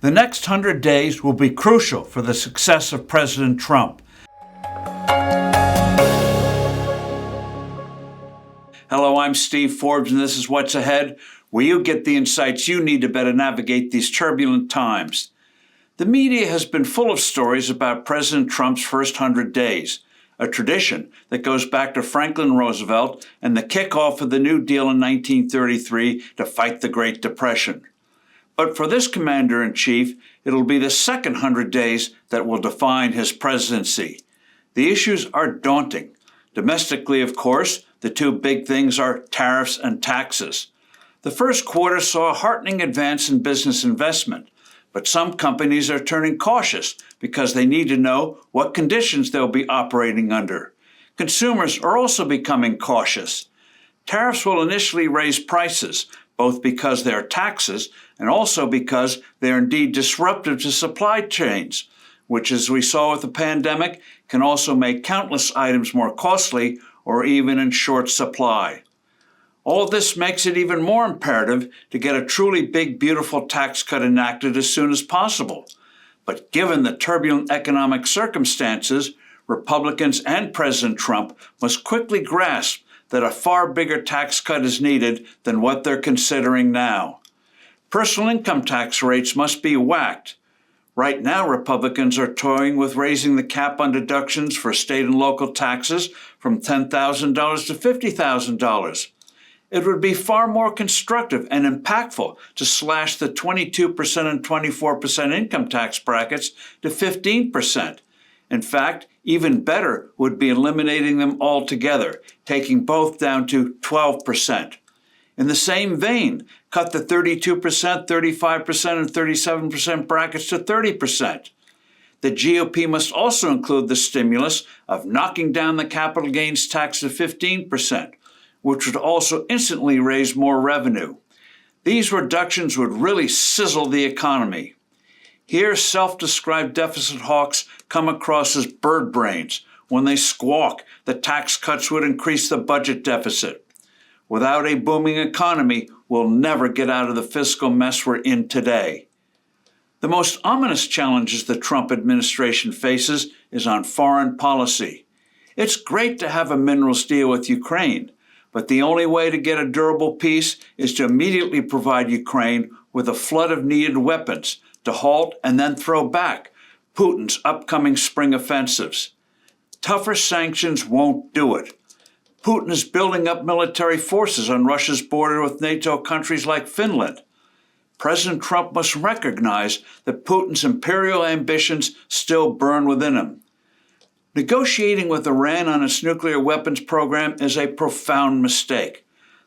The next 100 days will be crucial for the success of President Trump. Hello, I'm Steve Forbes, and this is What's Ahead, where you get the insights you need to better navigate these turbulent times. The media has been full of stories about President Trump's first 100 days, a tradition that goes back to Franklin Roosevelt and the kickoff of the New Deal in 1933 to fight the Great Depression. But for this commander-in-chief, it'll be the second 100 days that will define his presidency. The issues are daunting. Domestically, of course, the two big things are tariffs and taxes. The first quarter saw a heartening advance in business investment, but some companies are turning cautious because they need to know what conditions they'll be operating under. Consumers are also becoming cautious. Tariffs will initially raise prices, both because they are taxes and also because they are indeed disruptive to supply chains, which, as we saw with the pandemic, can also make countless items more costly or even in short supply. All this makes it even more imperative to get a truly big, beautiful tax cut enacted as soon as possible. But given the turbulent economic circumstances, Republicans and President Trump must quickly grasp that a far bigger tax cut is needed than what they're considering now. Personal income tax rates must be whacked. Right now, Republicans are toying with raising the cap on deductions for state and local taxes from $10,000 to $50,000. It would be far more constructive and impactful to slash the 22% and 24% income tax brackets to 15%. In fact, even better would be eliminating them altogether, taking both down to 12%. In the same vein, cut the 32%, 35%, and 37% brackets to 30%. The GOP must also include the stimulus of knocking down the capital gains tax to 15%, which would also instantly raise more revenue. These reductions would really sizzle the economy. Here, self-described deficit hawks come across as bird brains. When they squawk, the tax cuts would increase the budget deficit. Without a booming economy, we'll never get out of the fiscal mess we're in today. The most ominous challenges the Trump administration faces is on foreign policy. It's great to have a minerals deal with Ukraine, but the only way to get a durable peace is to immediately provide Ukraine with a flood of needed weapons to halt and then throw back Putin's upcoming spring offensives. Tougher sanctions won't do it. Putin is building up military forces on Russia's border with NATO countries like Finland. President Trump must recognize that Putin's imperial ambitions still burn within him. Negotiating with Iran on its nuclear weapons program is a profound mistake.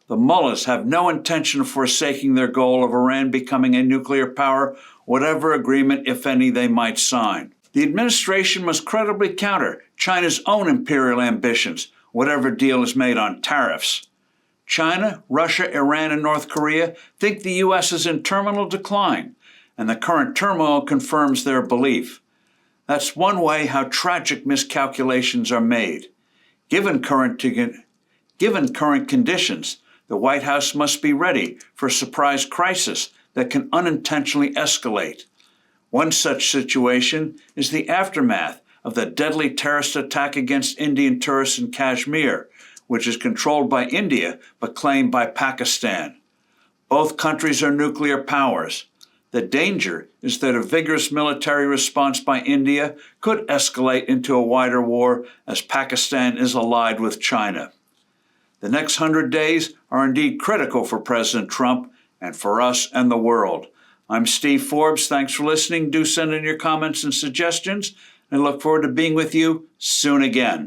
The mullahs have no intention of forsaking their goal of Iran becoming a nuclear power, whatever agreement, if any, they might sign. The administration must credibly counter China's own imperial ambitions, whatever deal is made on tariffs. China, Russia, Iran, and North Korea think the U.S. is in terminal decline, and the current turmoil confirms their belief. That's one way how tragic miscalculations are made. Given current conditions, the White House must be ready for a surprise crisis that can unintentionally escalate. One such situation is the aftermath of the deadly terrorist attack against Indian tourists in Kashmir, which is controlled by India but claimed by Pakistan. Both countries are nuclear powers. The danger is that a vigorous military response by India could escalate into a wider war, as Pakistan is allied with China. The next 100 days are indeed critical for President Trump and for us and the world. I'm Steve Forbes. Thanks for listening. Do send in your comments and suggestions, and look forward to being with you soon again.